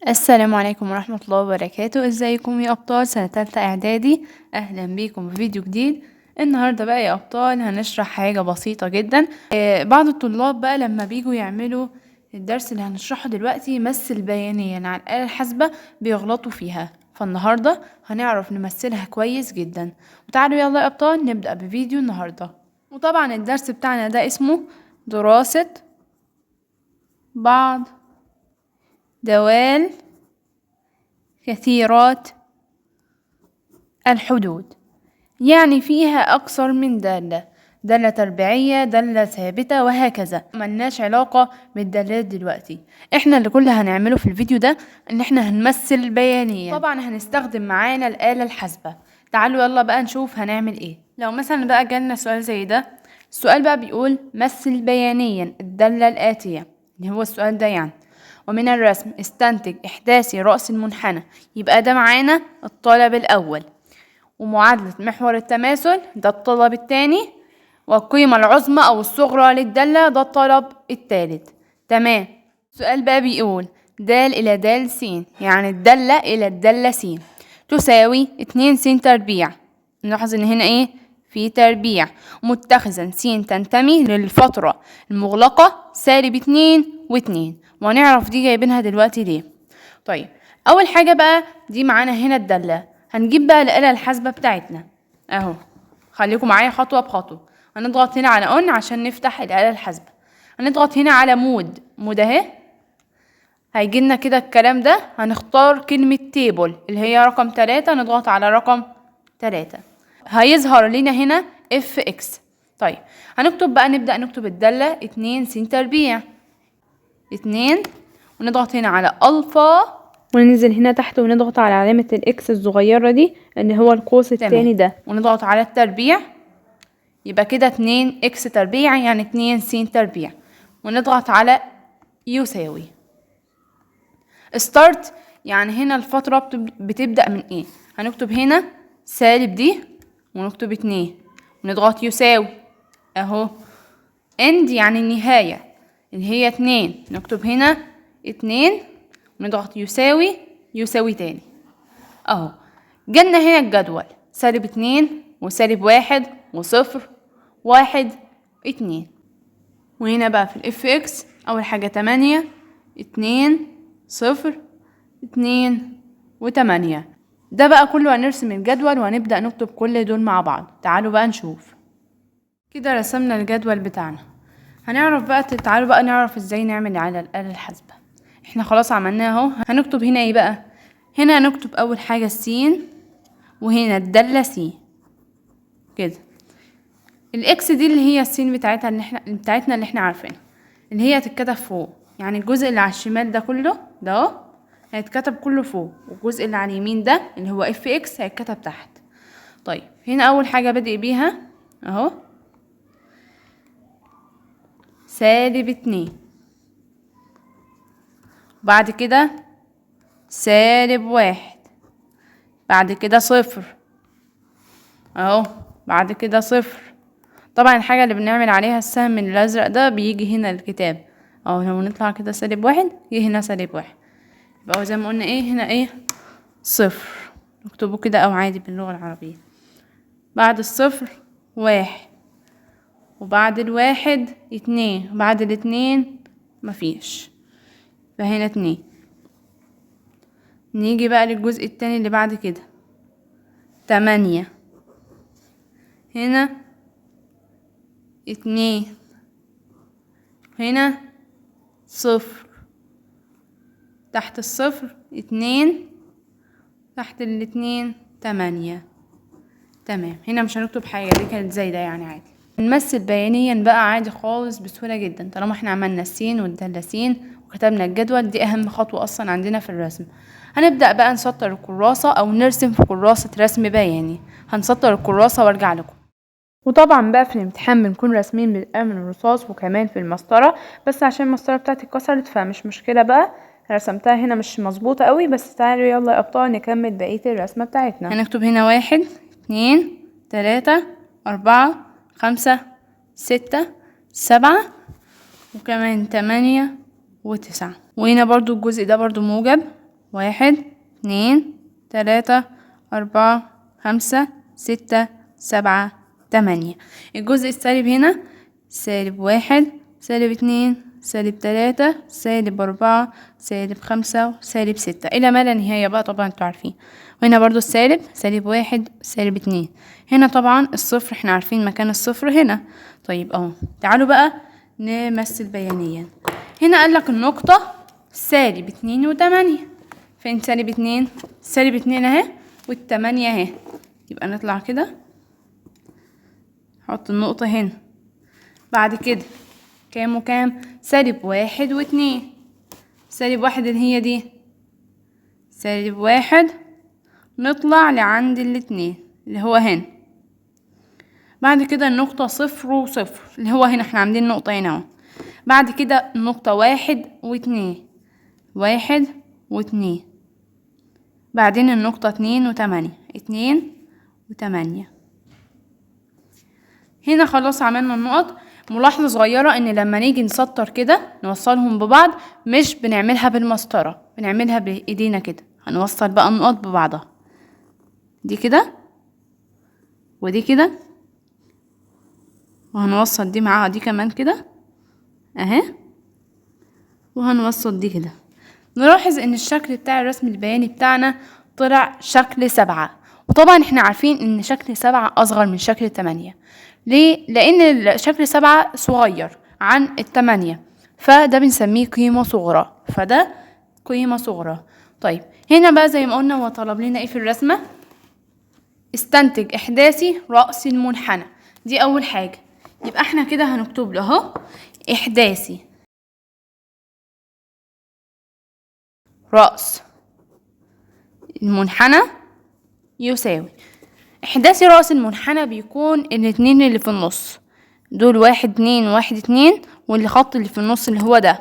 السلام عليكم ورحمة الله وبركاته. ازيكم يا ابطال سنة تالتة اعدادي؟ اهلا بيكم في فيديو جديد. النهاردة بقى يا ابطال هنشرح حاجة بسيطة جدا. بعض الطلاب بقى لما بيجوا يعملوا الدرس اللي هنشرحه دلوقتي يمثل بيانيا على الآلة الحاسبة بيغلطوا فيها، فالنهاردة هنعرف نمثلها كويس جدا. وتعالوا يلا يا ابطال نبدأ بفيديو النهاردة. وطبعا الدرس بتاعنا ده اسمه دراسة بعض دوال كثيرات الحدود، يعني فيها أكثر من دالة تربيعية، دالة ثابتة، وهكذا. ملناش علاقة بالدالات دلوقتي، احنا اللي كل هنعمله في الفيديو ده ان احنا هنمثل بيانيا. طبعا هنستخدم معانا الآلة الحاسبة. تعالوا يلا بقى نشوف هنعمل ايه. لو مثلا بقى جالنا سؤال زي ده، السؤال بقى بيقول مثل بيانيا الدالة الآتية، اللي هو السؤال ده يعني. ومن الرسم استنتج إحداثي رأس المنحنى، يبقى ده معانا الطلب الأول. ومعادلة محور التماثل ده الطلب الثاني. والقيمة العظمى أو الصغرى للدالة ده الطلب الثالث. تمام. السؤال بقى بيقول د إلى د س، يعني الدالة إلى الدالة س تساوي 2 س تربيع. نلاحظ إن هنا إيه؟ في تربيع. متخذا س تنتمي للفترة المغلقة -2 و2، وهنعرف دي جايبينها دلوقتي ليه. طيب أول حاجة بقى دي معانا هنا الدالة، هنجيب بقى الآلة الحاسبة بتاعتنا أهو. خليكم معايا خطوة بخطوة. هنضغط هنا على أون عشان نفتح الآلة الحاسبة. هنضغط هنا على مود أهي، هيجيلنا كده الكلام ده. هنختار كلمة تيبل اللي هي رقم 3، نضغط على رقم 3 هيظهر لنا هنا اف اكس. طيب هنكتب بقى، نبدأ نكتب الدالة 2 س تربيع 2، ونضغط هنا على ألفا، وننزل هنا تحت ونضغط على علامة الاكس الصغيرة دي اللي هو القوس التاني ده، ونضغط على التربيع. يبقى كده 2 اكس تربيع يعني 2 س تربيع، ونضغط على يساوي ستارت. يعني هنا الفترة بتبدأ من ايه؟ هنكتب هنا سالب دي ونكتب 2 ونضغط يساوي اهو. اند يعني النهاية اللي هي 2، نكتب هنا 2 ونضغط يساوي تاني اهو. جالنا هنا الجدول -2 و1 و0 1 2. وهنا بقى في الاف اكس اول حاجة 8 2 0 2 و8. ده بقى كله هنرسم الجدول وهنبدأ نكتب كل دول مع بعض. تعالوا بقى نشوف. كده رسمنا الجدول بتاعنا. هنعرف بقى، تعالوا بقى نعرف ازاي نعمل على الآلة الحاسبة. احنا خلاص عملناها اهو. هنكتب هنا ايه بقى؟ هنا هنكتب اول حاجة السين، وهنا الدالة س كده. الاكس دي اللي هي السين بتاعتها اللي احنا عارفينها، اللي هي هتتكتب فوق. يعني الجزء اللي على الشمال ده كله ده اهو هيتكتب كله فوق، والجزء اللي على اليمين ده اللي هو اف اكس هيتكتب تحت. طيب هنا اول حاجة بادئ بيها اهو -2، بعد كده -1، بعد كده 0 اهو، بعد كده 0. طبعا الحاجة اللي بنعمل عليها السهم الازرق ده بيجي هنا الكتاب اهو. لو نطلع كده -1 يجي هنا -1، يبقى زي ما قلنا ايه هنا ايه 0. نكتبه كده او عادي باللغة العربية. بعد 0 1، وبعد 1 2، وبعد 2 مفيش، فهنا 2. نيجي بقى للجزء التاني اللي بعد كده 8، هنا 2، هنا 0، تحت 0 2، تحت 2 8. تمام. هنا مش هنكتب حاجة، دي كانت زايدة يعني عادي. نمثل بيانيا بقى عادي خالص بسهولة جدا. طالما احنا عملنا السين والدالة س وكتبنا الجدول، دي اهم خطوة اصلا عندنا في الرسم. هنبدأ بقى نسطر الكراسة او نرسم في كراسة رسم بياني. هنسطر الكراسة وارجع لكم. وطبعا بقى في الامتحان بنكون راسمين بالقلم الرصاص وكمان في المسطرة، بس عشان المسطرة بتاعتي اتكسرت فمش مشكلة بقى، رسمتها هنا مش مظبوطة قوي. بس تعالوا يلا يا ابطال نكمل بقية الرسمة بتاعتنا. هنكتب هنا 1 2 3 4 5 6 7 وكمان 8 و9. وهنا برضو الجزء ده برضو موجب 1 2 3 4 5 6 7 8. الجزء السالب هنا -1 -2 -3 -4 -5 -6 إلى ما لا نهاية بقى. طبعا انتوا عارفين. وهنا برضو السالب -1 -2. هنا طبعا الصفر احنا عارفين مكان الصفر هنا. طيب اهو تعالوا بقى نمثل بيانيا. هنا قالك النقطة -2 و8. فين -2؟ -2 اهي وال8 اهي. يبقى نطلع كده نحط النقطة هنا. بعد كده كام وكام؟ -1 و2. -1 اللي هي دي، -1 نطلع لعند الاتنين اللي هو هنا. بعد كده النقطة 0 و0 اللي هو هنا احنا عاملين نقطة هنا اهو. بعد كده النقطة 1 و2، 1 و2. بعدين النقطة 2 و8، 2 و8. هنا خلاص عملنا النقط. ملاحظة صغيرة ان لما نيجي نسطر كده نوصلهم ببعض مش بنعملها بالمسطرة، بنعملها بايدينا كده. هنوصل بقى النقط ببعضها، دي كده ودي كده، وهنوصل دي معاها دي كمان كده اهي، وهنوصل دي كده. نلاحظ ان الشكل بتاع الرسم البياني بتاعنا طلع شكل 7. وطبعا احنا عارفين ان شكل 7 اصغر من شكل 8. ليه؟ لان شكل 7 صغير عن ال8، فده بنسميه قيمة صغرى، فده قيمة صغرى. طيب هنا بقى زي ما قلنا هو طلب لنا ايه في الرسمة؟ استنتج احداثي رأس المنحنى. دي اول حاجة. يبقى احنا كده هنكتب له اهو احداثي رأس المنحنى يساوي. احداثي رأس المنحنى بيكون الاتنين اللي في النص دول، 1 2 1 2، واللي خط اللي في النص اللي هو ده،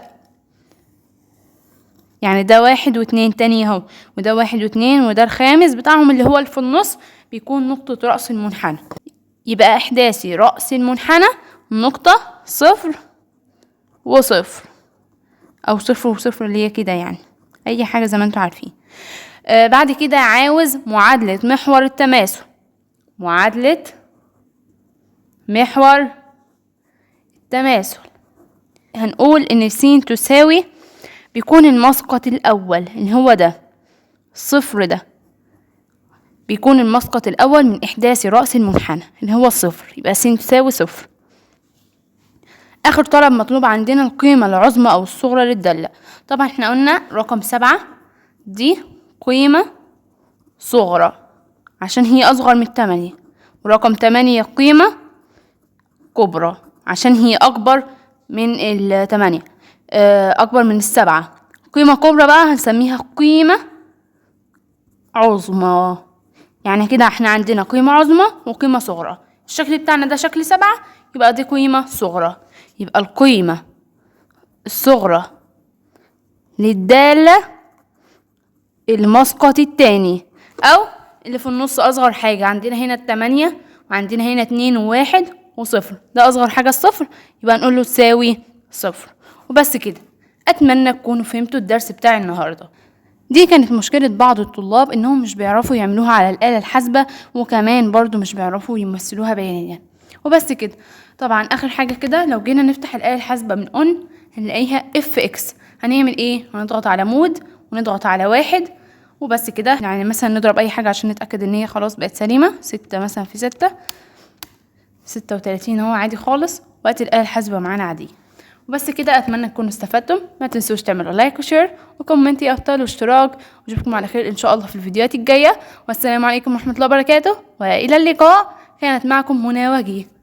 يعني ده 1 و2 تاني اهو، وده 1 و2، وده الخامس بتاعهم اللي هو اللي في النص بيكون نقطة رأس المنحنى. يبقى احداثي رأس المنحنى نقطة 0 و0، او 0 و0 اللي هي كده، يعني اي حاجة زي ما انتوا عارفين. بعد كده عاوز معادلة محور التماثل. معادلة محور التماثل هنقول ان س تساوي، بيكون المسقط الاول اللي هو ده 0، ده بيكون المسقط الاول من احداث رأس المنحنى اللي هو 0، يبقى س تساوي 0. اخر طلب مطلوب عندنا القيمة العظمى او الصغرى للدالة. طبعا احنا قلنا رقم 7 دي قيمة صغرى عشان هي اصغر من 8، ورقم 8 قيمة كبرى عشان هي اكبر من 8، اكبر من 7. قيمة كبرى بقى هنسميها قيمة عظمى. يعني كده احنا عندنا قيمة عظمى وقيمة صغرى. الشكل بتاعنا ده شكل 7، يبقى دي قيمة صغرى. يبقى القيمة الصغرى للدالة المسقط التاني، او اللي في النص اصغر حاجة. عندنا هنا 8، وعندنا هنا 2 و1 و0، ده اصغر حاجة 0، يبقى نقول له تساوي 0. وبس كده. اتمنى تكونوا فهمتوا الدرس بتاع النهاردة. دي كانت مشكلة بعض الطلاب انهم مش بيعرفوا يعملوها على الآلة الحاسبة، وكمان برضو مش بيعرفوا يمثلوها بيانيا. وبس كده. طبعا اخر حاجة كده، لو جينا نفتح الآلة الحاسبة من اون هنلاقيها fx. هنعمل ايه؟ هنضغط على مود ونضغط على 1 وبس كده. يعني مثلا نضرب اي حاجة عشان نتأكد ان هي خلاص بقت سليمة. 6 مثلا في 6 36 اهو عادي خالص، وقت الآلة الحاسبة معانا عادية. وبس كده. اتمنى تكونوا استفدتم. ما تنسوش تعملوا لايك وشير وكومنت يا ابطال واشتراك، واشوفكم على خير ان شاء الله في الفيديوهات الجايه. والسلام عليكم ورحمه الله وبركاته، والى اللقاء. كانت معكم منى وجيه.